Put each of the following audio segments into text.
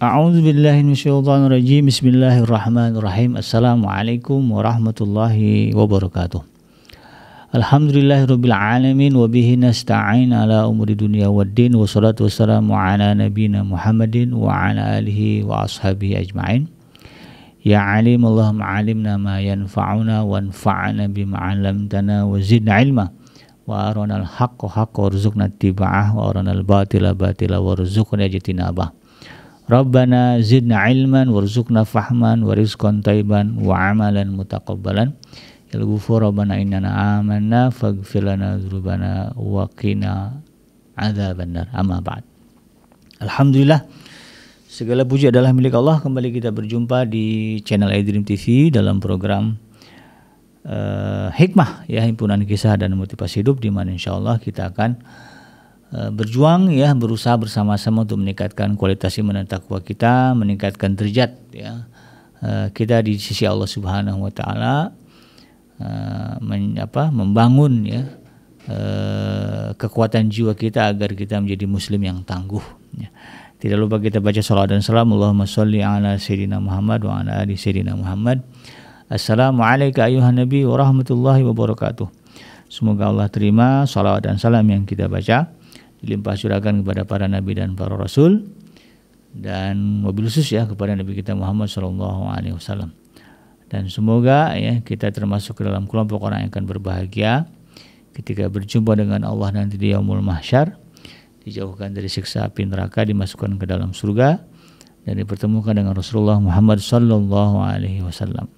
A'udzubillahi minasyaitonirrajim. Bismillahirrahmanirrahim. Assalamualaikum warahmatullahi wabarakatuh. Alhamdulillahirabbil alamin wa bihi nasta'in ala umuri dunya waddin, wassalatu wassalamu ala nabiyyina Muhammadin wa ala alihi wa ashabihi ajmain. Ya alim Allahumma alimna ma yanfa'una wanfa'na bima 'allamtana wa zidna ilma wa arinal haqqa haqqan warzuqna ittiba'ah wa arinal batila batila warzuqna ijtinabah. Rabbana zidna ilman warzuqna fahman wa rizqan thayyiban wa amalan mutaqabbalan. Ya ghafur rabbana innana amanna faghfir lana dzunubana wa qina adzabannar. Amma ba'd. Alhamdulillah, segala puji adalah milik Allah. Kembali kita berjumpa di channel iDream TV dalam program Hikmah, ya, himpunan kisah dan motivasi hidup, di mana insyaallah kita akan berjuang, ya, berusaha bersama-sama untuk meningkatkan kualitas iman dan takwa kita, meningkatkan derajat, ya, kita di sisi Allah Subhanahu wa taala, membangun, ya, kekuatan jiwa kita agar kita menjadi muslim yang tangguh, ya. Tidak lupa kita baca salawat dan salam. Allahumma sholli ala sayyidina Muhammad wa ala ali sayyidina Muhammad. Assalamualaikum ayuhan nabi wa rahmatullahi wabarakatuh. Semoga Allah terima salawat dan salam yang kita baca, dilimpah curahkan kepada para nabi dan para rasul, dan wabil khusus, ya, kepada Nabi kita Muhammad SAW. Dan semoga, ya, kita termasuk ke dalam kelompok orang yang akan berbahagia ketika berjumpa dengan Allah nanti di yaumul mahsyar, dijauhkan dari siksa api neraka, dimasukkan ke dalam surga, dan dipertemukan dengan Rasulullah Muhammad SAW.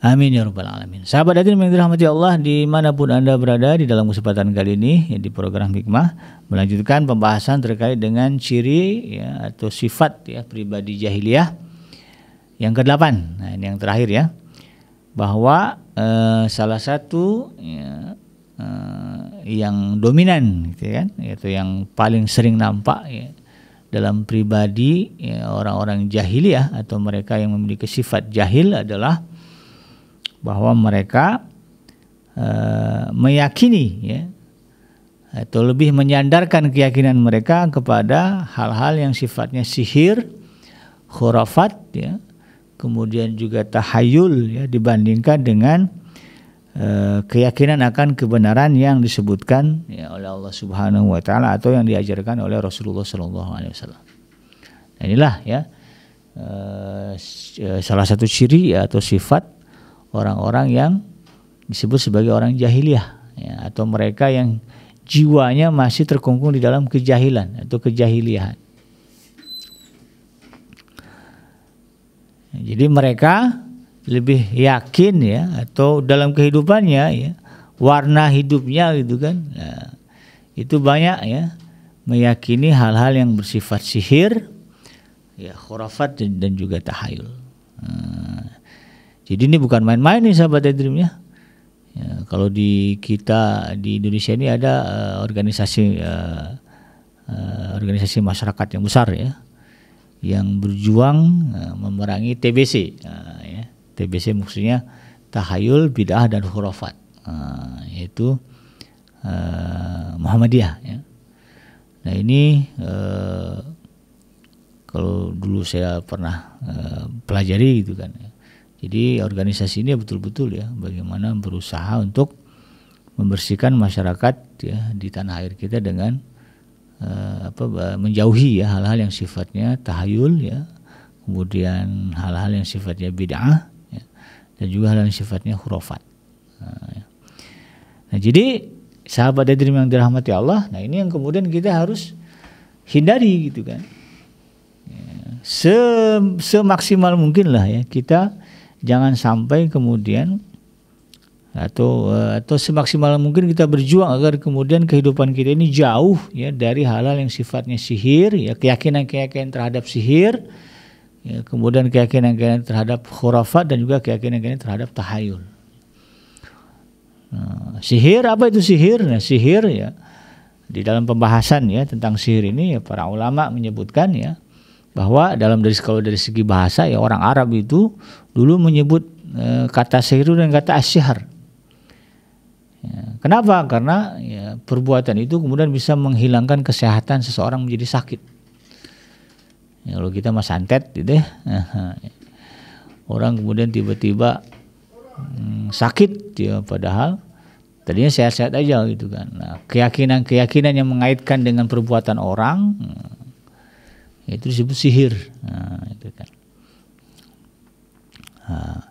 Amin ya rabbal alamin. Sahabat hadirin yang dirahmati Allah, dimanapun Anda berada, di dalam kesempatan kali ini, ya, di program Hikmah melanjutkan pembahasan terkait dengan ciri, ya, atau sifat, ya, pribadi jahiliyah yang ke-8. Nah, ini yang terakhir, ya, bahwa salah satu, ya, yang dominan, gitu kan, yaitu yang paling sering nampak, ya, dalam pribadi, ya, orang-orang jahiliyah atau mereka yang memiliki sifat jahil adalah bahwa mereka meyakini, ya, atau lebih menyandarkan keyakinan mereka kepada hal-hal yang sifatnya sihir, khurafat, ya, kemudian juga tahayul, ya, dibandingkan dengan keyakinan akan kebenaran yang disebutkan, ya, oleh Allah Subhanahu wa taala atau yang diajarkan oleh Rasulullah SAW. Nah, inilah, ya, salah satu ciri, ya, atau sifat orang-orang yang disebut sebagai orang jahiliyah, ya, atau mereka yang jiwanya masih terkungkung di dalam kejahilan atau kejahiliahan. Jadi mereka lebih yakin, ya, atau dalam kehidupannya, ya, warna hidupnya, gitu kan, nah, itu banyak, ya, meyakini hal-hal yang bersifat sihir, ya, khurafat dan juga tahayul. Jadi ini bukan main-main nih, sahabat iDream, ya. Ya, kalau di kita di Indonesia ini ada organisasi masyarakat yang besar, ya, yang berjuang memerangi TBC. Ya, TBC maksudnya tahayul, bid'ah dan khurafat, yaitu Muhammadiyah, ya. Nah, ini kalau dulu saya pernah pelajari, gitu kan, ya. Jadi organisasi ini betul-betul, ya, bagaimana berusaha untuk membersihkan masyarakat, ya, di tanah air kita dengan menjauhi, ya, hal-hal yang sifatnya tahayul, ya, kemudian hal-hal yang sifatnya bid'ah, ya, dan juga hal-hal yang sifatnya khurafat. Nah, jadi sahabat iDream yang dirahmati Allah, nah ini yang kemudian kita harus hindari, gitu kan, ya, semaksimal mungkin lah, ya, kita jangan sampai kemudian atau semaksimal mungkin kita berjuang agar kemudian kehidupan kita ini jauh, ya, dari hal-hal yang sifatnya sihir, ya, keyakinan-keyakinan terhadap sihir, ya, kemudian keyakinan-keyakinan terhadap khurafat, dan juga keyakinan-keyakinan terhadap tahayul. Nah, sihir, apa itu sihir? Nah, sihir, ya, di dalam pembahasan, ya, tentang sihir ini, ya, para ulama menyebutkan, ya, bahwa kalau dari segi bahasa, ya, orang Arab itu dulu menyebut kata sihir dan kata asyhar. Ya, kenapa? Karena, ya, perbuatan itu kemudian bisa menghilangkan kesehatan seseorang menjadi sakit. Ya, kalau kita mah santet gitu ya. Orang kemudian tiba-tiba sakit ya, padahal tadinya sehat-sehat aja gitu kan. Nah, keyakinan yang mengaitkan dengan perbuatan orang itu disebut sihir. Nah, itu kan. Nah,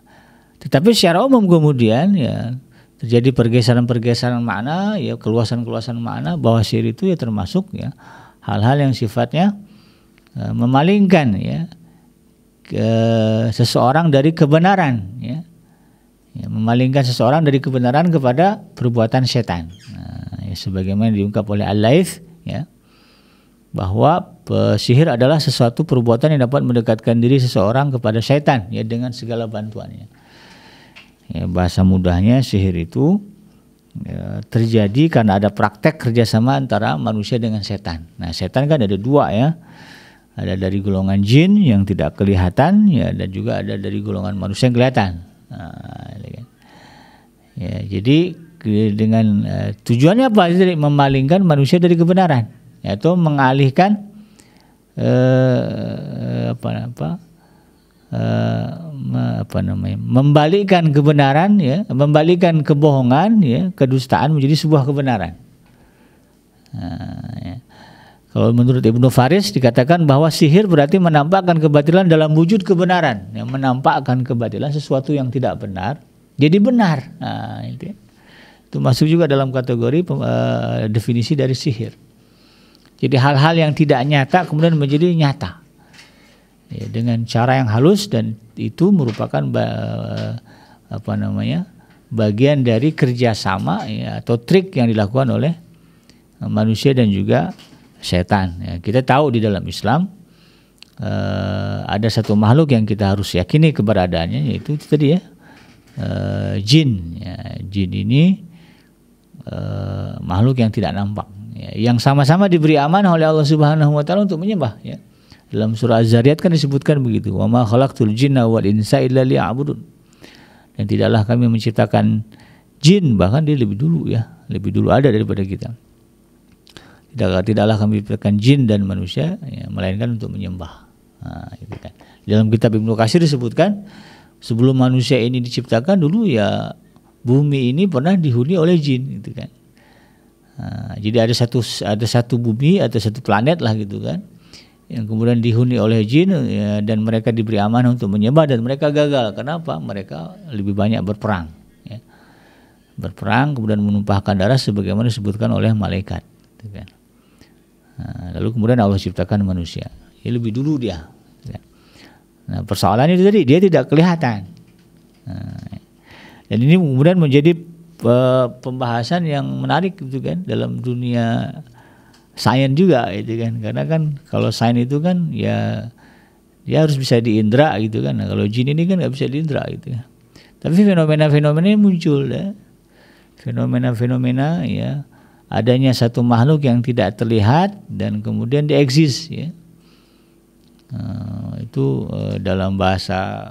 tetapi secara umum kemudian ya terjadi pergeseran makna, ya keluasan makna bahwa sihir itu ya termasuk ya hal-hal yang sifatnya memalingkan ya seseorang dari kebenaran ya. Memalingkan seseorang dari kebenaran kepada perbuatan setan. Nah, ya, sebagaimana diungkap oleh Al-Laits ya, bahwa sihir adalah sesuatu perbuatan yang dapat mendekatkan diri seseorang kepada setan ya dengan segala bantuannya. Ya, bahasa mudahnya sihir itu ya, terjadi karena ada praktek kerjasama antara manusia dengan setan. Nah, setan kan ada dua ya. Ada dari golongan jin yang tidak kelihatan ya, dan juga ada dari golongan manusia yang kelihatan. Nah, ya, jadi dengan tujuannya apa? Jadi memalingkan manusia dari kebenaran, yaitu mengalihkan membalikkan kebenaran ya, membalikkan kebohongan ya, kedustaan menjadi sebuah kebenaran. Nah, ya. Kalau menurut Ibnu Faris dikatakan bahwa sihir berarti menampakkan kebatilan dalam wujud kebenaran, yang menampakkan kebatilan sesuatu yang tidak benar jadi benar. Nah, itu masuk juga dalam kategori definisi dari sihir. Jadi hal-hal yang tidak nyata kemudian menjadi nyata ya, dengan cara yang halus, dan itu merupakan bagian dari kerjasama ya, atau trik yang dilakukan oleh manusia dan juga setan. Ya, kita tahu di dalam Islam ada satu makhluk yang kita harus yakini keberadaannya, yaitu itu tadi ya, jin. Ya, jin ini makhluk yang tidak nampak, ya, yang sama-sama diberi amanah oleh Allah Subhanahu Wa Taala untuk menyembah. Ya. Dalam surah Az-Zariyat kan disebutkan begitu, wa ma khalaqtul jinna wal insa illa liya'budun. Dan tidaklah kami menciptakan jin, bahkan dia lebih dulu ya, lebih dulu ada daripada kita. Tidaklah kami menciptakan jin dan manusia ya, melainkan untuk menyembah. Nah, itu kan. Dalam kitab Ibnu Katsir disebutkan sebelum manusia ini diciptakan dulu ya bumi ini pernah dihuni oleh jin, gitu kan. Nah, jadi ada satu bumi atau satu planet lah gitu kan, yang kemudian dihuni oleh jin ya, dan mereka diberi amanah untuk menyembah, dan mereka gagal. Kenapa? Mereka lebih banyak berperang. Ya. Berperang kemudian menumpahkan darah sebagaimana disebutkan oleh malaikat, gitu kan. Nah, lalu kemudian Allah ciptakan manusia. Ya, lebih dulu dia. Nah, persoalannya itu tadi, dia tidak kelihatan. Nah, dan ini kemudian menjadi pembahasan yang menarik gitu kan dalam dunia sains juga gitu kan. Karena kan kalau sains itu kan ya dia harus bisa diindra gitu kan. Nah, kalau jin ini kan nggak bisa diindra gitu ya. Tapi fenomena-fenomena ini muncul ya. Fenomena-fenomena ya, adanya satu makhluk yang tidak terlihat dan kemudian dia eksis ya. Itu dalam bahasa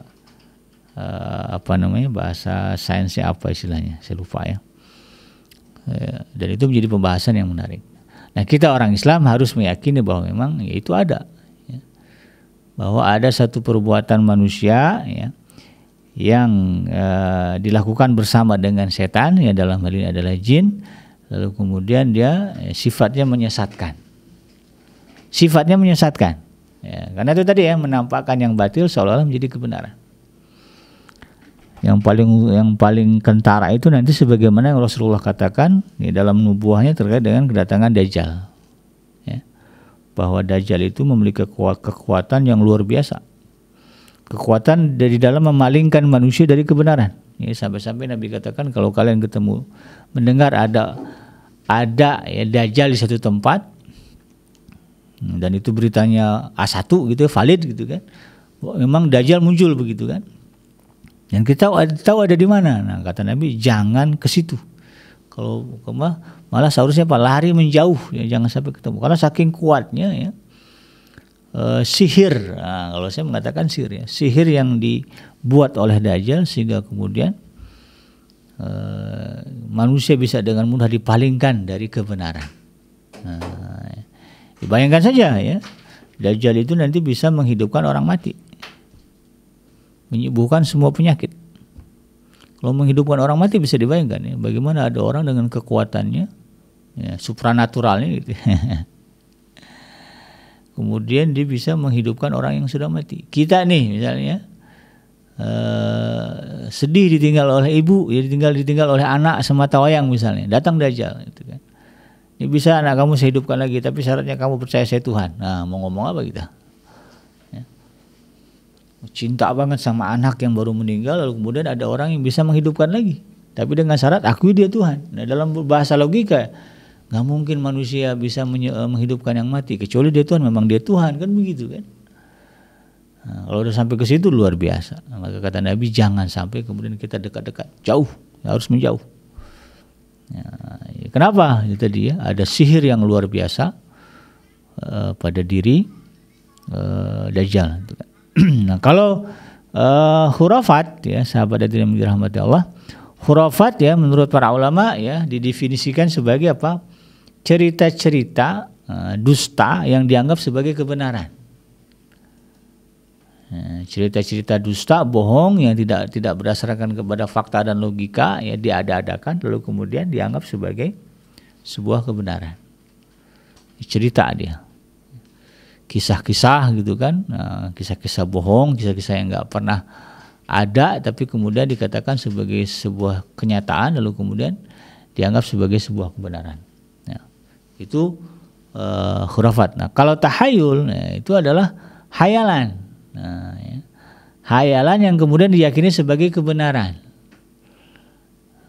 bahasa sainsnya apa istilahnya, saya lupa ya. Dan itu menjadi pembahasan yang menarik. Nah, kita orang Islam harus meyakini bahwa memang ya, itu ada ya. Bahwa ada satu perbuatan manusia ya, yang dilakukan bersama dengan setan ya, dalam hal ini adalah jin. Lalu kemudian dia sifatnya menyesatkan. Ya, karena itu tadi ya, menampakkan yang batil seolah-olah menjadi kebenaran. Yang paling kentara itu nanti sebagaimana yang Rasulullah katakan ya, dalam nubuahnya terkait dengan kedatangan Dajjal. Ya, bahwa Dajjal itu memiliki kekuatan yang luar biasa. Kekuatan dari dalam memalingkan manusia dari kebenaran. Ya, sampai-sampai Nabi katakan kalau kalian mendengar ada ya Dajjal di satu tempat, dan itu beritanya A1 gitu ya, valid gitu kan, memang Dajjal muncul begitu kan, dan kita tahu ada di mana. Nah, kata Nabi jangan ke situ, kalau malah seharusnya lari menjauh ya, jangan sampai ketemu, karena saking kuatnya ya sihir. Nah, kalau saya mengatakan sihir ya, sihir yang dibuat oleh Dajjal sehingga kemudian manusia bisa dengan mudah dipalingkan dari kebenaran. Bayangkan saja ya, Dajjal itu nanti bisa menghidupkan orang mati, menyembuhkan semua penyakit. Kalau menghidupkan orang mati bisa dibayangkan ya, bagaimana ada orang dengan kekuatannya ya, supranaturalnya gitu. Kemudian dia bisa menghidupkan orang yang sudah mati. Kita nih misalnya sedih ditinggal oleh ibu, ya ditinggal oleh anak semata wayang misalnya, datang Dajjal gitu kan. Ini bisa anak kamu saya hidupkan lagi, tapi syaratnya kamu percaya saya Tuhan. Nah, mau ngomong apa kita? Ya. Cinta banget sama anak yang baru meninggal, lalu kemudian ada orang yang bisa menghidupkan lagi, tapi dengan syarat akui dia Tuhan. Nah, dalam bahasa logika, nggak mungkin manusia bisa menghidupkan yang mati kecuali dia Tuhan. Memang dia Tuhan, kan begitu kan? Nah, kalau udah sampai ke situ luar biasa. Nah, maka kata Nabi, jangan sampai kemudian kita dekat-dekat, jauh, harus menjauh. Ya, kenapa? Itu tadi ya, ada sihir yang luar biasa pada diri Dajjal. Nah, kalau khurafat ya, sahabat yang dirahmati Allah, khurafat ya menurut para ulama ya didefinisikan sebagai apa? Cerita-cerita dusta yang dianggap sebagai kebenaran. Cerita-cerita dusta, bohong yang tidak berdasarkan kepada fakta dan logika ya, diada-adakan lalu kemudian dianggap sebagai sebuah kebenaran. Cerita dia, kisah-kisah gitu kan, kisah-kisah bohong, kisah-kisah yang nggak pernah ada tapi kemudian dikatakan sebagai sebuah kenyataan lalu kemudian dianggap sebagai sebuah kebenaran. Ya, itu khurafat. Nah, kalau tahayul ya, itu adalah hayalan. Nah, ya. Hayalan yang kemudian diyakini sebagai kebenaran.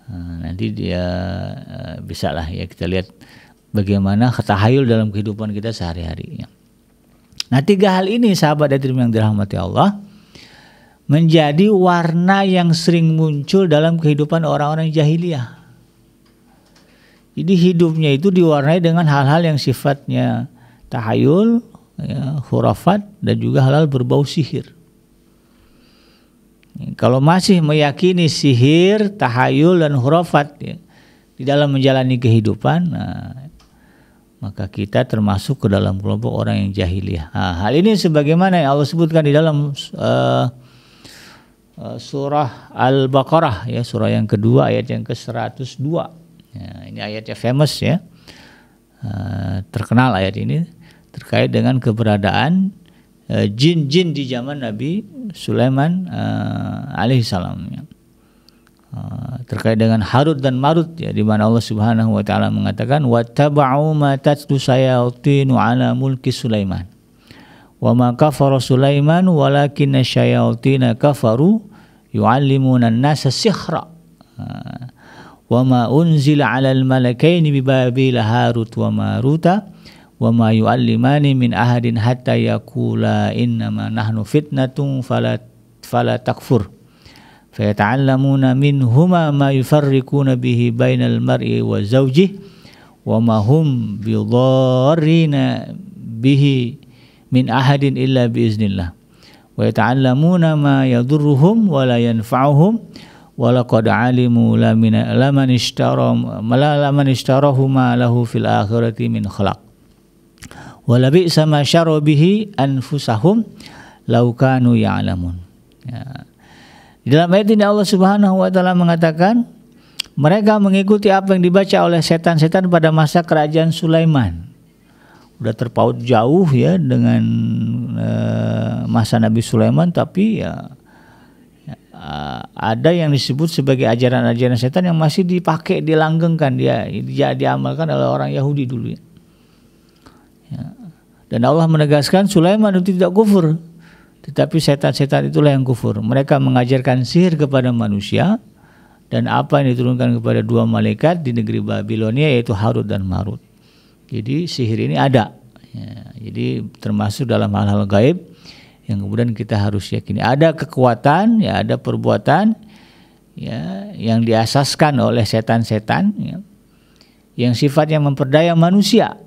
Nah, nanti dia bisa lah ya kita lihat bagaimana tahayul dalam kehidupan kita sehari-hari. Nah, tiga hal ini sahabat yang dirahmati Allah menjadi warna yang sering muncul dalam kehidupan orang-orang jahiliyah. Jadi hidupnya itu diwarnai dengan hal-hal yang sifatnya tahayul, ya, khurafat dan juga hal-hal berbau sihir. Kalau masih meyakini sihir, tahayul dan khurafat ya, di dalam menjalani kehidupan, nah, maka kita termasuk ke dalam kelompok orang yang jahiliyah. Nah, hal ini sebagaimana yang Allah sebutkan di dalam surah Al-Baqarah ya, surah yang kedua ayat yang ke-102. Ya, ini ayatnya famous ya, terkenal ayat ini terkait dengan keberadaan jin-jin di zaman Nabi Sulaiman alaihissalam ya. Terkait dengan Harut dan Marut ya, di mana Allah Subhanahu wa taala mengatakan wattaba'u ma tatlu syayatinu ala mulki Sulaiman wa ma kafara Sulaiman walakinna syayatina kafaru yu'allimuna an-nasa sihra wa ma unzila 'alal malakaini bi Babil Harut wa Maruta wa ma yu'allimani min ahadin hatta yaqula innama nahnu fitnatun fala takfur fayata'allamuna minhuma ma yufarriquna bihi bainal mar'i wa zawjihi wa ma hum bidarrina bihi min ahadin illa biiznillah wa yata'allamuna ma yadurruhum wa la yanfa'uhum wa laqad alimu laman ishtarahu ma lahu fil akhirati min khalaq wala bi'sa ma syara bihi anfusahum law kanu ya'lamun. Ya. Di dalam ayat ini Allah Subhanahu wa taala mengatakan mereka mengikuti apa yang dibaca oleh setan-setan pada masa kerajaan Sulaiman. Udah terpaut jauh ya dengan masa Nabi Sulaiman, tapi ya ada yang disebut sebagai ajaran-ajaran setan yang masih dipakai, dilanggengkan, dia diamalkan oleh orang Yahudi dulu ya. Dan Allah menegaskan Sulaiman itu tidak kufur, tetapi setan-setan itulah yang kufur. Mereka mengajarkan sihir kepada manusia dan apa yang diturunkan kepada dua malaikat di negeri Babilonia, yaitu Harut dan Marut. Jadi sihir ini ada ya, jadi termasuk dalam hal-hal gaib yang kemudian kita harus yakini. Ada kekuatan ya, ada perbuatan ya yang diasaskan oleh setan-setan ya, yang sifatnya memperdaya manusia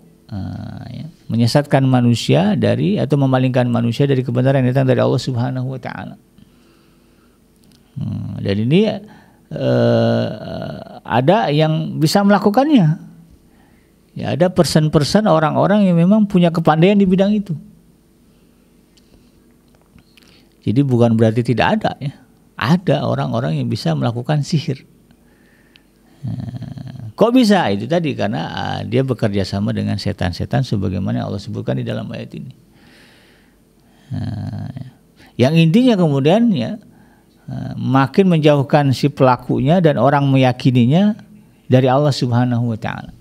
ya, menyesatkan manusia dari atau memalingkan manusia dari kebenaran yang datang dari Allah Subhanahu wa taala. Dan ini ada yang bisa melakukannya. Ya, ada person-person orang-orang yang memang punya kepandaian di bidang itu. Jadi bukan berarti tidak ada ya. Ada orang-orang yang bisa melakukan sihir. Kok bisa? Itu tadi karena dia bekerja sama dengan setan-setan sebagaimana Allah sebutkan di dalam ayat ini. Yang intinya kemudian ya makin menjauhkan si pelakunya dan orang meyakininya dari Allah Subhanahu wa taala.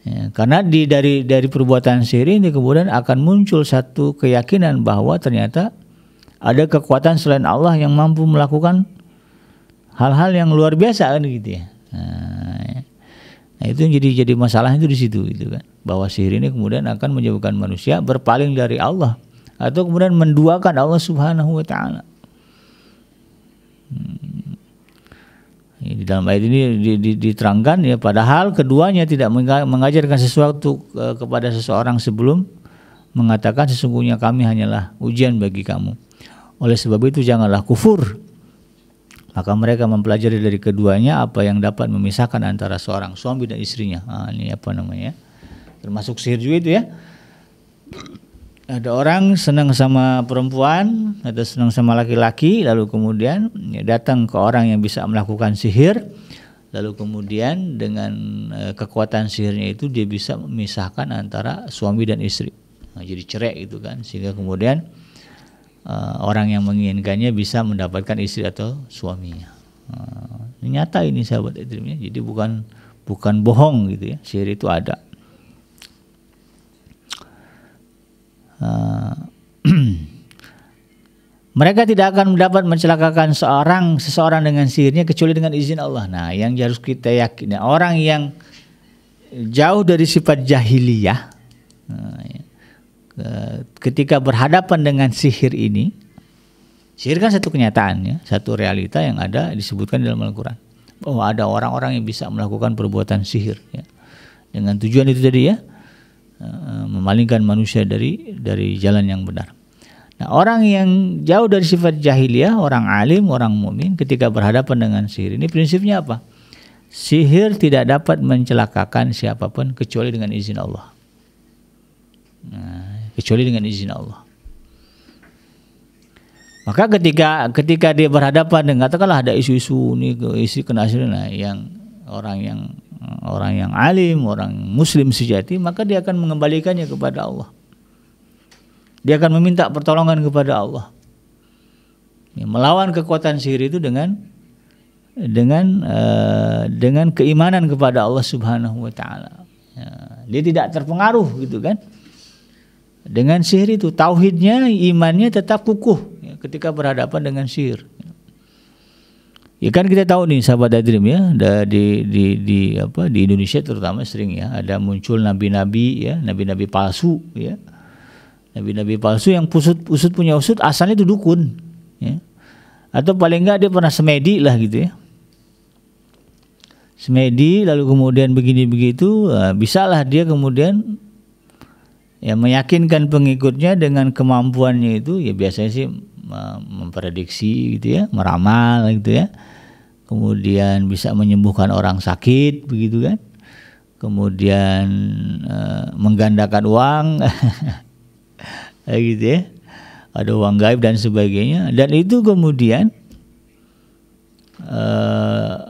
Ya, karena dari perbuatan sihir ini kemudian akan muncul satu keyakinan bahwa ternyata ada kekuatan selain Allah yang mampu melakukan hal-hal yang luar biasa kan gitu ya. Nah, itu yang jadi masalah itu di situ gitu kan. Bahwa sihir ini kemudian akan menyebabkan manusia berpaling dari Allah atau kemudian menduakan Allah Subhanahu wa taala. Di dalam ayat ini diterangkan ya, padahal keduanya tidak mengajarkan sesuatu kepada seseorang sebelum mengatakan sesungguhnya kami hanyalah ujian bagi kamu. Oleh sebab itu janganlah kufur. Maka mereka mempelajari dari keduanya apa yang dapat memisahkan antara seorang suami dan istrinya. Ini apa namanya? Termasuk sihir juga itu ya. Ada orang senang sama perempuan atau senang sama laki-laki, lalu kemudian datang ke orang yang bisa melakukan sihir, lalu kemudian dengan kekuatan sihirnya itu dia bisa memisahkan antara suami dan istri. Jadi cerai itu kan, sehingga kemudian orang yang menginginkannya bisa mendapatkan istri atau suaminya. Ini nyata ini sahabat Edrimnya. Jadi bukan bohong gitu ya. Sihir itu ada. Mereka tidak akan dapat mencelakakan seseorang dengan sihirnya kecuali dengan izin Allah. Nah, yang harus kita yakini orang yang jauh dari sifat jahiliyah, ketika berhadapan dengan sihir ini, sihir kan satu kenyataan ya, satu realita yang ada disebutkan dalam Al-Quran. Bahwa ada orang-orang yang bisa melakukan perbuatan sihir ya, dengan tujuan itu tadi ya, memalingkan manusia dari jalan yang benar. Nah, orang yang jauh dari sifat jahiliyah, orang alim, orang mukmin, ketika berhadapan dengan sihir ini prinsipnya apa? Sihir tidak dapat mencelakakan siapapun kecuali dengan izin Allah. Kecuali dengan izin Allah. Maka ketika dia berhadapan dengan, katakanlah ada isu-isu ini, isi kena sihir, nah, yang orang yang alim, orang muslim sejati, maka dia akan mengembalikannya kepada Allah. Dia akan meminta pertolongan kepada Allah. Ya, melawan kekuatan sihir itu dengan keimanan kepada Allah Subhanahu wa taala. Ya, dia tidak terpengaruh gitu kan. Dengan sihir itu tauhidnya, imannya tetap kukuh ya, ketika berhadapan dengan sihir. Ya kan kita tahu nih sahabat Adrim ya, di Indonesia terutama sering ya ada muncul nabi-nabi ya, nabi-nabi palsu ya. Nabi-nabi palsu yang usut punya usut asalnya itu dukun ya. Atau paling enggak dia pernah semedi lah gitu ya. Semedi lalu kemudian begini begitu, bisalah dia kemudian ya meyakinkan pengikutnya dengan kemampuannya itu ya, biasanya sih memprediksi gitu ya, meramal gitu ya. Kemudian bisa menyembuhkan orang sakit begitu kan. Kemudian menggandakan uang gitu ya. Ada uang gaib dan sebagainya, dan itu kemudian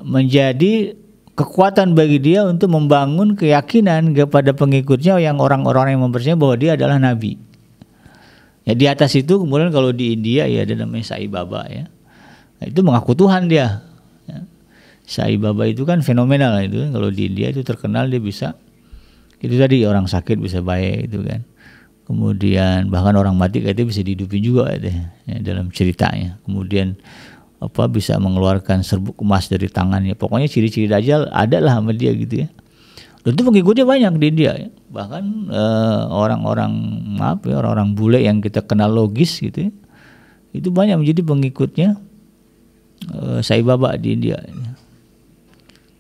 menjadi kekuatan bagi dia untuk membangun keyakinan kepada pengikutnya yang orang-orang yang mempercayai bahwa dia adalah nabi. Ya, di atas itu kemudian kalau di India ya ada namanya Sai Baba ya. Nah, itu mengaku Tuhan dia. Ya. Sai Baba itu kan fenomenal itu kan. Kalau di India itu terkenal dia bisa, itu tadi orang sakit bisa baik itu kan. Kemudian bahkan orang mati katanya bisa dihidupin juga ya, dalam ceritanya. Kemudian bisa mengeluarkan serbuk emas dari tangannya. Pokoknya ciri-ciri Dajjal ada lah sama dia gitu ya. Dan itu pengikutnya banyak di India ya. Bahkan orang-orang bule yang kita kenal logis gitu ya, itu banyak menjadi pengikutnya Sai Baba di India.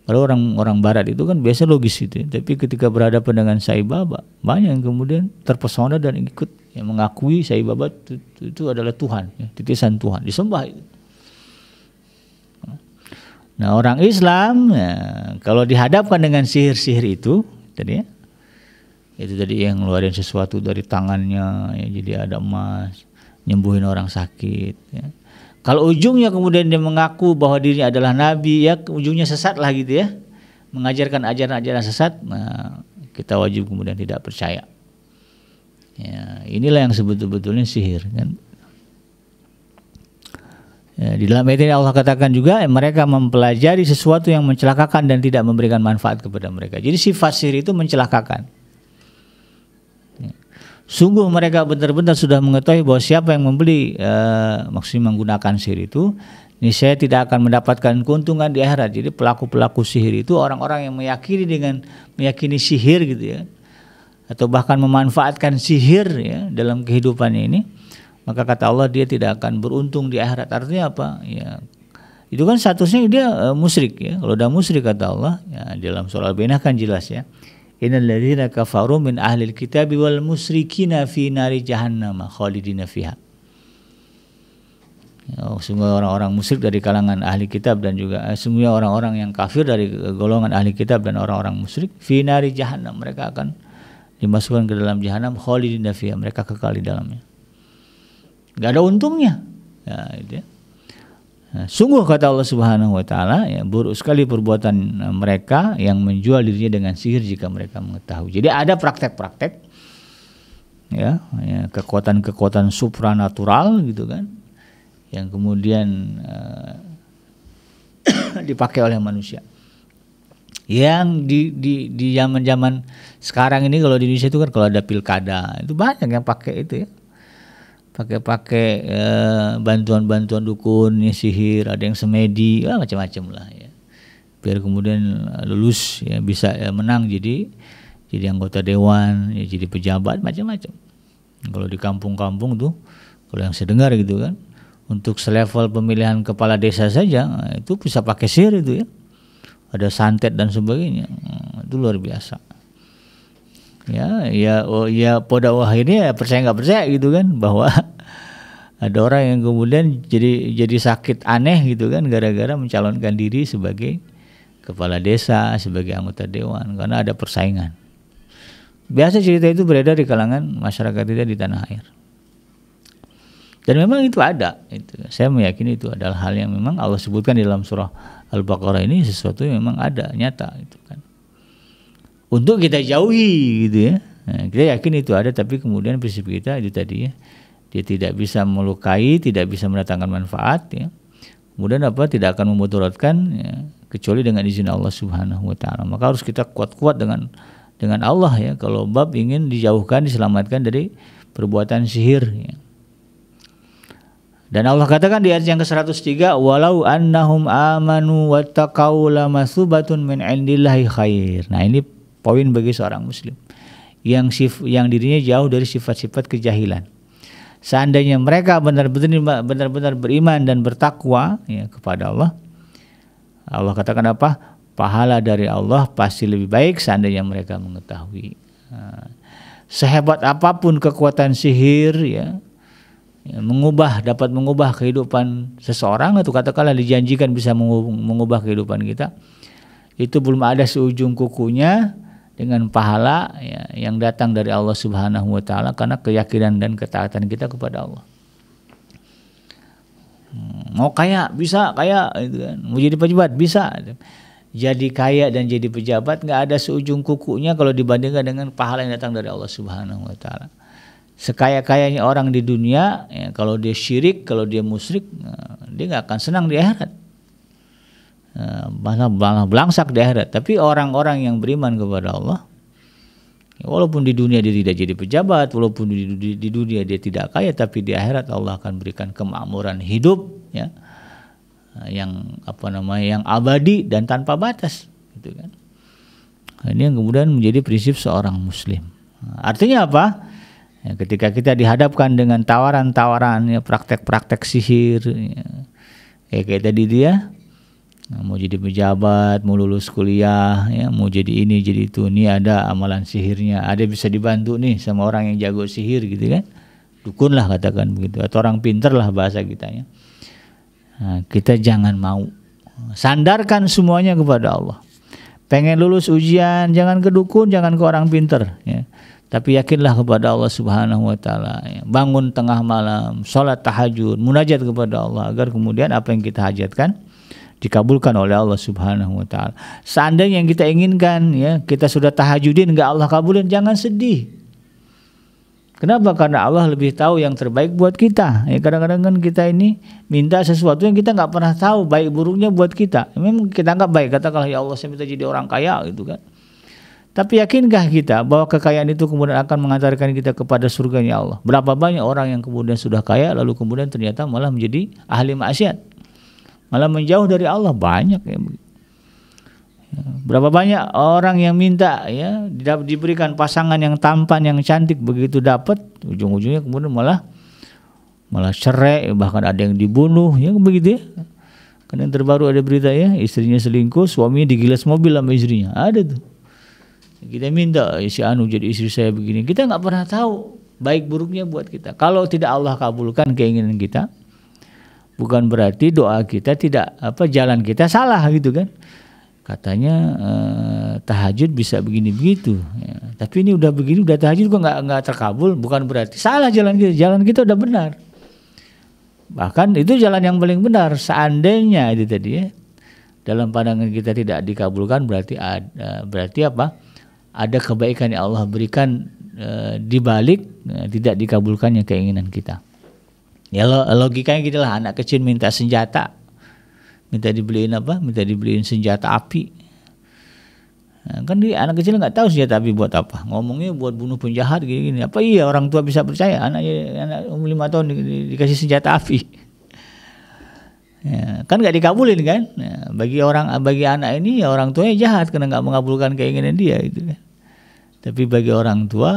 Kalau orang Barat itu kan biasa logis itu ya. Tapi ketika berhadapan dengan Sai Baba, banyak yang kemudian terpesona dan ikut yang mengakui Sai Baba itu adalah Tuhan ya, titisan Tuhan, disembah itu. Nah, orang Islam kalau dihadapkan dengan sihir-sihir itu tadi ya, itu tadi yang ngeluarin sesuatu dari tangannya ya, jadi ada emas, nyembuhin orang sakit ya. Kalau ujungnya kemudian dia mengaku bahwa dirinya adalah nabi, ya ujungnya sesat lah gitu ya, mengajarkan ajaran-ajaran sesat, nah kita wajib kemudian tidak percaya. Ya, inilah yang sebetulnya sihir kan. Ya, di dalam ayat ini Allah katakan juga mereka mempelajari sesuatu yang mencelakakan dan tidak memberikan manfaat kepada mereka. Jadi sifat sihir itu mencelakakan. Ya. Sungguh mereka benar-benar sudah mengetahui bahwa siapa yang membeli maksudnya menggunakan sihir itu, niscaya tidak akan mendapatkan keuntungan di akhirat. Jadi pelaku-pelaku sihir itu orang-orang yang meyakini sihir gitu ya, atau bahkan memanfaatkan sihir ya dalam kehidupannya ini, maka kata Allah dia tidak akan beruntung di akhirat. Artinya apa? Ya, itu kan statusnya dia musyrik ya. Kalau udah musyrik kata Allah ya, dalam surah Al-Baqarah kan jelas ya. Innal ladzina kafaru min ahlil kitabi wal musyrikina fi nari jahannam khalidina fiha. Ya, sungguh orang-orang musyrik dari kalangan ahli kitab dan juga sungguh orang-orang yang kafir dari golongan ahli kitab dan orang-orang musyrik fi nari jahannam, mereka akan dimasukkan ke dalam jahanam khalidina fiha, mereka kekal di dalamnya. Enggak ada untungnya. Ya, itu ya. Nah, sungguh kata Allah Subhanahu wa taala ya, buruk sekali perbuatan mereka yang menjual dirinya dengan sihir jika mereka mengetahui. Jadi ada praktek-praktek ya, kekuatan-kekuatan supranatural gitu kan, yang kemudian dipakai oleh manusia. Yang di zaman-zaman sekarang ini kalau di Indonesia itu kan kalau ada pilkada itu banyak yang pakai itu ya, pakai bantuan-bantuan dukun, ya, sihir, ada yang semedi, macam-macam lah ya, biar kemudian lulus ya, bisa menang jadi anggota dewan ya, jadi pejabat macam-macam. Kalau di kampung-kampung tuh kalau yang saya dengar gitu kan, untuk selevel pemilihan kepala desa saja itu bisa pakai sihir itu ya. Ada santet dan sebagainya, itu luar biasa. Ya pada akhirnya percaya nggak percaya gitu kan, bahwa ada orang yang kemudian jadi sakit aneh gitu kan, gara-gara mencalonkan diri sebagai kepala desa, sebagai anggota dewan, karena ada persaingan. Biasa cerita itu beredar di kalangan masyarakat kita di tanah air. Dan memang itu ada. Saya meyakini itu adalah hal yang memang Allah sebutkan di dalam surah Al-Baqarah ini, sesuatu yang memang ada, nyata itu kan. Untuk kita jauhi gitu ya. Nah, kita yakin itu ada, tapi kemudian prinsip kita itu tadi ya, dia tidak bisa melukai, tidak bisa mendatangkan manfaat ya. Kemudian tidak akan memudaratkan ya, kecuali dengan izin Allah Subhanahu wa taala. Maka harus kita kuat-kuat dengan Allah ya, kalau bab ingin dijauhkan, diselamatkan dari perbuatan sihir ya. Dan Allah katakan di ayat yang ke-103, walau annahum amanu wattaqau lamatsubatun min indillahi khair. Nah, ini poin bagi seorang muslim yang dirinya jauh dari sifat-sifat kejahilan. Seandainya mereka benar-benar beriman dan bertakwa ya, kepada Allah, Allah katakan apa? Pahala dari Allah pasti lebih baik seandainya mereka mengetahui. Nah, sehebat apapun kekuatan sihir ya, dapat mengubah kehidupan seseorang, atau katakanlah dijanjikan bisa mengubah kehidupan kita, itu belum ada seujung kukunya dengan pahala ya, yang datang dari Allah Subhanahu wa taala karena keyakinan dan ketaatan kita kepada Allah. Mau kaya bisa kaya itu kan, mau jadi pejabat bisa. Jadi kaya dan jadi pejabat nggak ada seujung kukunya kalau dibandingkan dengan pahala yang datang dari Allah Subhanahu wa taala. Sekaya-kayanya orang di dunia ya, kalau dia syirik, kalau dia musyrik, dia nggak akan senang di akhirat, malah belangsak di akhirat. Tapi orang-orang yang beriman kepada Allah ya, walaupun di dunia dia tidak jadi pejabat, walaupun di dunia dia tidak kaya, tapi di akhirat Allah akan berikan kemakmuran hidup ya, yang yang abadi dan tanpa batas gitu kan. Ini yang kemudian menjadi prinsip seorang muslim. Artinya apa? Ya, ketika kita dihadapkan dengan tawaran-tawaran ya, praktek-praktek sihir ya, kayak tadi dia mau jadi pejabat, mau lulus kuliah ya, mau jadi ini jadi itu, nih ada amalan sihirnya, ada bisa dibantu nih sama orang yang jago sihir gitu kan, dukun lah katakan begitu, atau orang pinter lah bahasa kitanya. Nah, kita jangan mau Sandarkan semuanya kepada Allah. Pengen lulus ujian, jangan ke dukun, jangan ke orang pinter, ya. Tapi yakinlah kepada Allah Subhanahu wa taala, ya. Bangun tengah malam, salat tahajud, munajat kepada Allah agar kemudian apa yang kita hajatkan dikabulkan oleh Allah Subhanahu wa taala. Seandainya yang kita inginkan, ya, kita sudah tahajudin enggak Allah kabulin, jangan sedih. Kenapa? Karena Allah lebih tahu yang terbaik buat kita. Ya, kadang-kadang kan kita ini minta sesuatu yang kita nggak pernah tahu baik buruknya buat kita. Memang kita nggak baik, katakanlah ya Allah saya minta jadi orang kaya gitu kan. Tapi yakinkah kita bahwa kekayaan itu kemudian akan mengantarkan kita kepada surganya Allah? Berapa banyak orang yang kemudian sudah kaya lalu kemudian ternyata malah menjadi ahli maksiat, malah menjauh dari Allah, banyak ya. Berapa banyak orang yang minta, ya, diberikan pasangan yang tampan yang cantik, begitu dapat ujung-ujungnya kemudian malah cerai, bahkan ada yang dibunuh, ya begitu ya. Kan yang terbaru ada berita, ya, istrinya selingkuh, suaminya digilas mobil sama istrinya, ada tuh. Kita minta si anu jadi istri saya begini, kita nggak pernah tahu baik buruknya buat kita. Kalau tidak Allah kabulkan keinginan kita, bukan berarti doa kita tidak jalan kita salah gitu kan. Katanya tahajud bisa begini begitu, ya. Tapi ini udah begini, udah tahajud kok nggak terkabul, bukan berarti salah jalan kita udah benar. Bahkan itu jalan yang paling benar. Seandainya itu tadi, ya, dalam pandangan kita tidak dikabulkan, berarti apa? Ada kebaikan yang Allah berikan di balik tidak dikabulkannya keinginan kita. Ya logikanya gitulah, anak kecil minta senjata, minta dibeliin apa? Minta dibeliin senjata api. Nah, kan anak kecil nggak tahu senjata api buat apa. Ngomongnya buat bunuh penjahat gini-gini. Apa iya orang tua bisa percaya anak umur 5 tahun dikasih senjata api? Ya, kan nggak dikabulin kan? Nah, bagi anak ini ya orang tuanya jahat karena nggak mengabulkan keinginan dia itu kan. Tapi bagi orang tua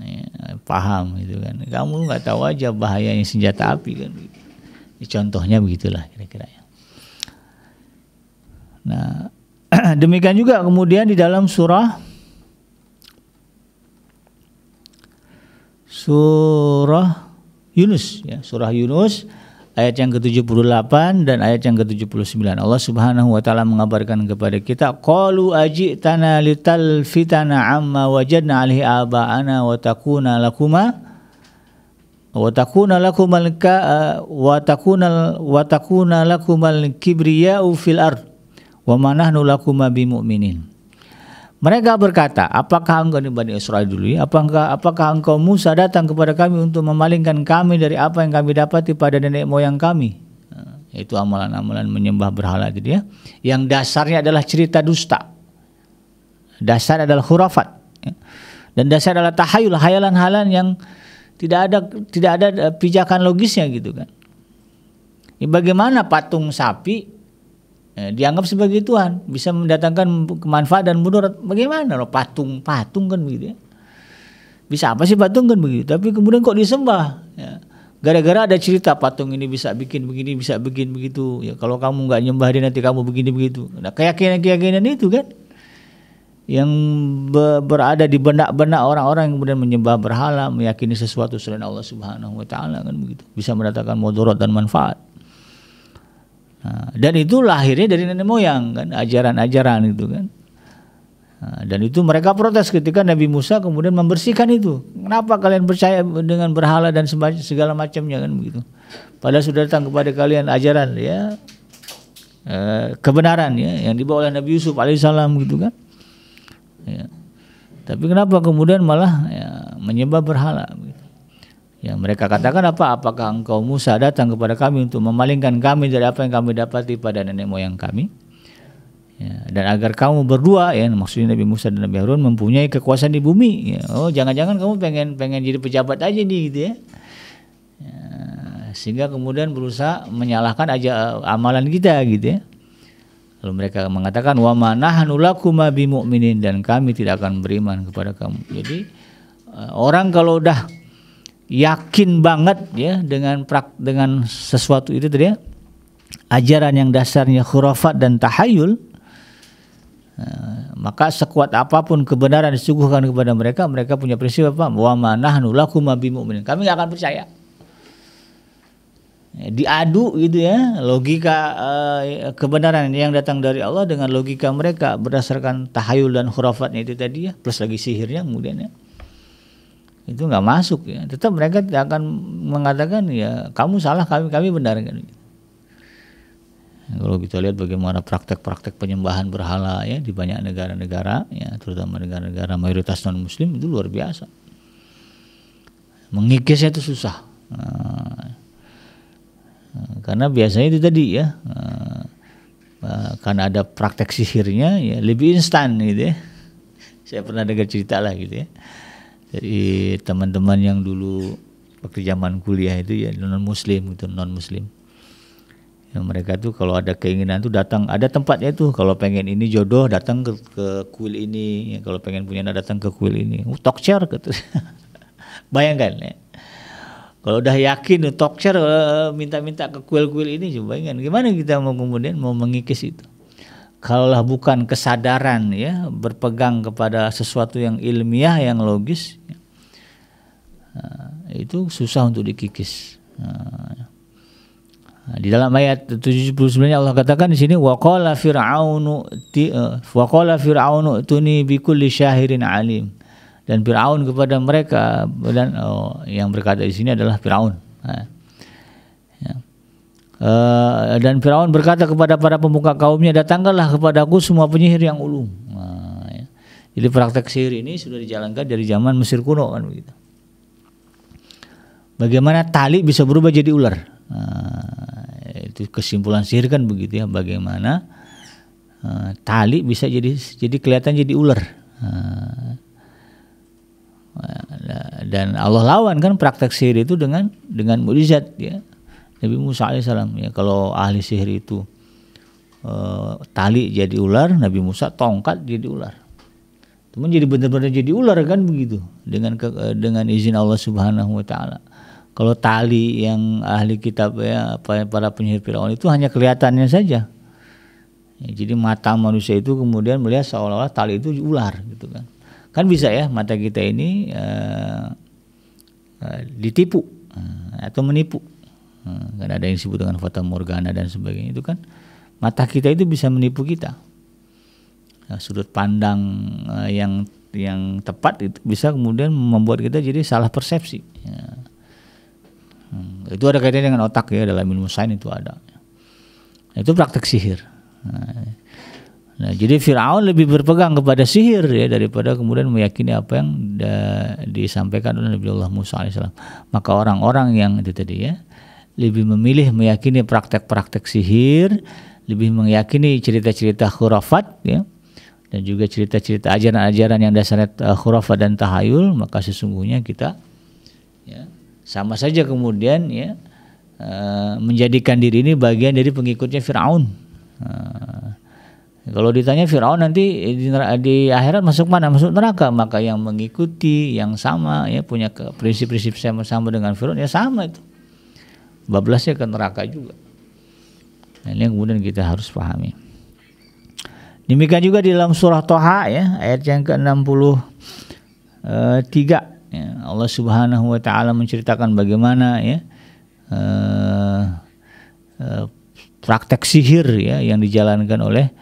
ya, paham itu kan. Kamu nggak tahu aja bahayanya senjata api kan. Ini contohnya begitulah kira-kira ya. Nah, demikian juga kemudian di dalam surah Yunus, ya, surah Yunus ayat yang ke-78 dan ayat yang ke-79. Allah Subhanahu wa taala mengabarkan kepada kita, qalu ajitana litalfitana amma wajadna alaihi aba'ana wa takuna lakumal kibriya'u fil ard wa ma nahnu lakum bimu'minin. Mereka berkata, apakah engkau, ini Bani Israil dulu ya, apakah engkau Musa datang kepada kami untuk memalingkan kami dari apa yang kami dapati pada nenek moyang kami? Nah, itu amalan-amalan menyembah berhala itu ya, yang dasarnya adalah cerita dusta, dasar adalah khurafat, ya. Dan dasar adalah tahayul, hayalan-hayalan yang tidak ada pijakan logisnya gitu kan. Ya, bagaimana patung sapi dianggap sebagai Tuhan, bisa mendatangkan kemanfaat dan mudarat? Bagaimana loh patung kan begitu ya? Bisa apa sih patung kan begitu? Tapi kemudian kok disembah? Ya. Gara-gara ada cerita patung ini bisa bikin begini, bisa bikin begitu. Ya kalau kamu nggak nyembah dia nanti kamu begini begitu. Nah, keyakinan itu kan yang berada di benak-benak orang-orang yang kemudian menyembah berhala, meyakini sesuatu selain Allah Subhanahu wa taala kan begitu. Bisa mendatangkan mudarat dan manfaat. Nah, dan itu lahirnya dari nenek moyang kan, ajaran-ajaran itu kan. Nah, dan itu mereka protes ketika Nabi Musa kemudian membersihkan itu. Kenapa kalian percaya dengan berhala dan segala macamnya kan begitu? Padahal sudah datang kepada kalian ajaran ya, kebenaran ya yang dibawa oleh Nabi Yusuf alaihissalam gitu kan. Ya. Tapi kenapa kemudian malah ya, menyembah berhala? Gitu. Yang mereka katakan apa? Apakah engkau Musa datang kepada kami untuk memalingkan kami dari apa yang kami dapati pada nenek moyang kami? Ya, dan agar kamu berdua, ya maksudnya Nabi Musa dan Nabi Harun mempunyai kekuasaan di bumi. Ya, oh jangan-jangan kamu pengen jadi pejabat aja nih gitu ya. Ya, sehingga kemudian berusaha menyalahkan aja amalan kita gitu ya. Lalu mereka mengatakan wa ma nahnu lakum bimu'minin, dan kami tidak akan beriman kepada kamu. Jadi orang kalau udah yakin banget ya dengan sesuatu itu tadi ya, ajaran yang dasarnya khurafat dan tahayul, maka sekuat apapun kebenaran disuguhkan kepada mereka, mereka punya prinsip apa? Wa ma nahnu lakum bimu'minin. Kami enggak akan percaya. diadu gitu ya, logika kebenaran yang datang dari Allah dengan logika mereka berdasarkan tahayul dan khurafatnya itu tadi ya, plus lagi sihirnya kemudian ya, itu nggak masuk ya. Tetap mereka akan mengatakan ya kamu salah, kami benar kan. Kalau kita lihat bagaimana praktek-praktek penyembahan berhala ya di banyak negara-negara ya, terutama negara-negara mayoritas non muslim, itu luar biasa. Mengikisnya itu susah. Karena biasanya itu tadi ya, karena ada praktek sihirnya ya lebih instan gitu ya. Saya pernah dengar cerita lah gitu ya, dari teman-teman yang dulu waktu zaman kuliah itu ya non muslim gitu, non muslim ya, mereka tuh kalau ada keinginan tuh datang, ada tempatnya tuh, kalau pengen ini jodoh datang ke kuil ini ya, kalau pengen punya anak datang ke kuil ini, tokcer gitu. Bayangkan ya, kalau udah yakin tokcer minta-minta ke kuil-kuil ini, coba bayangkan gimana kita mau kemudian mau mengikis itu. Kalaulah bukan kesadaran ya, berpegang kepada sesuatu yang ilmiah, yang logis ya, itu susah untuk dikikis. Di dalam ayat 79 Allah katakan di sini waqala fir'aunu tuni bikulli syahirin alim. Dan Fir'aun kepada mereka, dan yang berkata di sini adalah Fir'aun. Dan Fir'aun berkata kepada para pemuka kaumnya, datangkanlah kepadaku semua penyihir yang ulung. Ya. Jadi praktek sihir ini sudah dijalankan dari zaman Mesir kuno kan begitu. Bagaimana tali bisa berubah jadi ular? Itu kesimpulan sihir kan begitu ya. Bagaimana tali bisa jadi kelihatan jadi ular. Dan Allah lawan kan praktek sihir itu dengan mukjizat ya. Nabi Musa alaihissalam ya, kalau ahli sihir itu tali jadi ular, Nabi Musa tongkat jadi ular. Teman jadi benar-benar jadi ular kan begitu, dengan izin Allah Subhanahu wa taala. Kalau tali yang ahli kitab ya, para penyihir Firaun itu hanya kelihatannya saja. Ya, jadi mata manusia itu kemudian melihat seolah-olah tali itu ular gitu kan. Kan bisa ya mata kita ini ditipu atau menipu. Kan ada yang disebut dengan fata morgana dan sebagainya, itu kan mata kita itu bisa menipu kita. Sudut pandang yang tepat itu bisa kemudian membuat kita jadi salah persepsi. Itu ada kaitannya dengan otak ya, dalam ilmu sains itu ada. Itu praktek sihir. Nah, jadi Fir'aun lebih berpegang kepada sihir ya daripada kemudian meyakini apa yang disampaikan oleh Nabi Allah Musa alaihissalam. Maka orang-orang yang itu tadi ya lebih memilih meyakini praktek-praktek sihir, lebih meyakini cerita-cerita khurafat ya, dan juga cerita-cerita ajaran-ajaran yang dasarnya khurafat dan tahayul, maka sesungguhnya kita ya sama saja kemudian ya menjadikan diri ini bagian dari pengikutnya Fir'aun. Kalau ditanya Fir'aun nanti di akhirat masuk mana? Masuk neraka. Maka yang mengikuti yang sama ya, punya prinsip-prinsip sama dengan Fir'aun ya sama itu, bablasnya ke neraka juga. Nah, ini yang kemudian kita harus pahami. Demikian juga di dalam surah Thaha ya, ayat yang ke-63 ya, Allah Subhanahu wa taala menceritakan bagaimana ya praktek sihir ya yang dijalankan oleh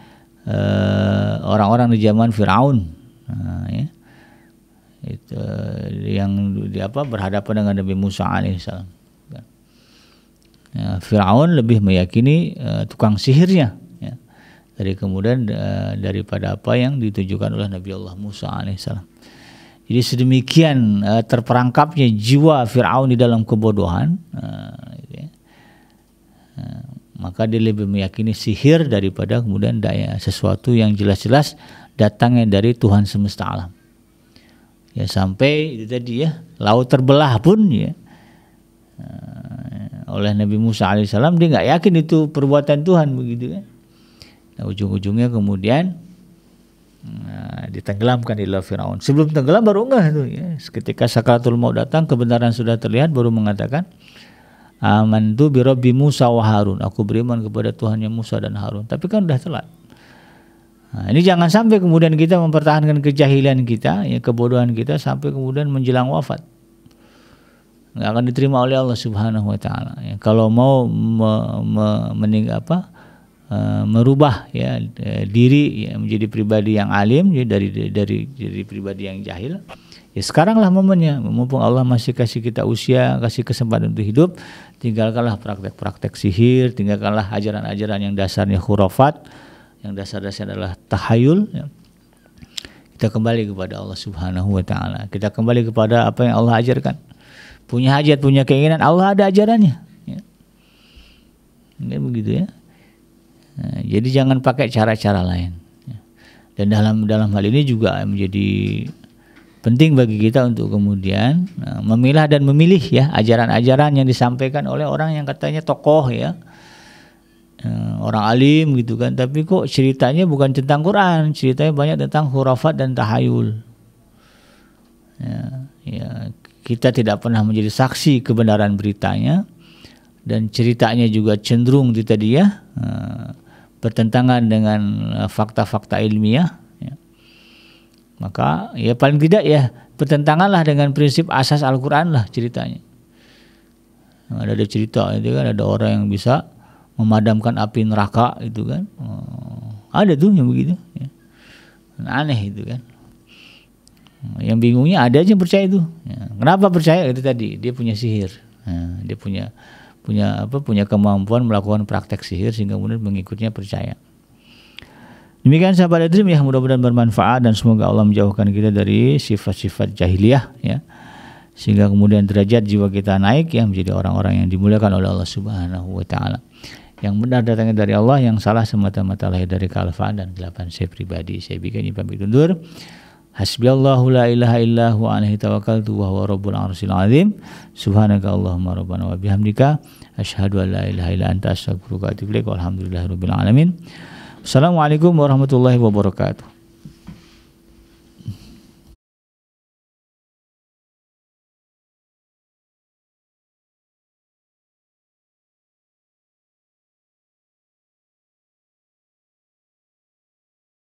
orang-orang di zaman Firaun. Ya. Itu yang berhadapan dengan Nabi Musa alaihissalam. Ya, Firaun lebih meyakini tukang sihirnya ya, daripada apa yang ditujukan oleh Nabi Allah Musa alaihissalam. Jadi sedemikian terperangkapnya jiwa Firaun di dalam kebodohan, gitu ya. Maka dia lebih meyakini sihir daripada kemudian sesuatu yang jelas-jelas datangnya dari Tuhan semesta alam. Ya sampai itu tadi ya, laut terbelah pun ya oleh Nabi Musa alaihissalam, dia nggak yakin itu perbuatan Tuhan begitu ya. Nah, ujung-ujungnya kemudian ditenggelamkan di laut Firaun. Sebelum tenggelam baru enggak itu ya. Ketika sakaratul maut datang, kebenaran sudah terlihat, baru mengatakan amantu bi rabbi Musa wa Harun, aku beriman kepada Tuhannya Musa dan Harun. Tapi kan udah telat. Nah, ini jangan sampai kemudian kita mempertahankan kejahilan kita, ya, kebodohan kita sampai kemudian menjelang wafat. nggak akan diterima oleh Allah Subhanahu wa taala. Ya, kalau mau merubah ya diri ya, menjadi pribadi yang alim ya, dari pribadi yang jahil. Ya sekaranglah momennya, mumpung Allah masih kasih kita usia, kasih kesempatan untuk hidup, tinggalkanlah praktek-praktek sihir, tinggalkanlah ajaran-ajaran yang dasarnya khurafat, yang dasar-dasarnya adalah tahayul. Ya. Kita kembali kepada Allah Subhanahu wa taala. Kita kembali kepada apa yang Allah ajarkan. Punya hajat, punya keinginan, Allah ada ajarannya. Ya. Ini begitu ya. Nah, jadi jangan pakai cara-cara lain. Ya. Dan dalam hal ini juga menjadi penting bagi kita untuk kemudian memilah dan memilih ya ajaran-ajaran yang disampaikan oleh orang yang katanya tokoh ya, orang alim gitu kan, tapi kok ceritanya bukan tentang Quran, ceritanya banyak tentang khurafat dan tahayul. Ya, kita tidak pernah menjadi saksi kebenaran beritanya, dan ceritanya juga cenderung itu tadi ya bertentangan dengan fakta-fakta ilmiah. Maka ya paling tidak ya bertentanganlah dengan prinsip asas Al-Quran lah ceritanya. Ada cerita itu kan, ada orang yang bisa memadamkan api neraka itu kan. Ada tuh yang begitu ya. Aneh itu kan. Yang bingungnya ada aja yang percaya itu ya. Kenapa percaya? Itu tadi dia punya sihir. Nah, dia punya kemampuan melakukan praktek sihir sehingga kemudian mengikutnya percaya. Demikian sahabat Dream ya, mudah-mudahan bermanfaat dan semoga Allah menjauhkan kita dari sifat-sifat jahiliyah ya, sehingga kemudian derajat jiwa kita naik ya, menjadi orang-orang yang dimuliakan oleh Allah Subhanahu wa taala. Yang benar datangnya dari Allah, yang salah semata-mata lahir dari kealfaan dan kegelapan saya pribadi. Saya bikin pamit undur. Hasbiyallahu la ilaha illa huwa alaihi tawakkaltu wa huwa rabbul arsyil azim. Subhanaka Allahumma rabbana wa bihamdika asyhadu an la ilaha illa anta astaghfiruka wa atubu ilaik. Walhamdulillahirabbil alamin. Assalamualaikum warahmatullahi wabarakatuh.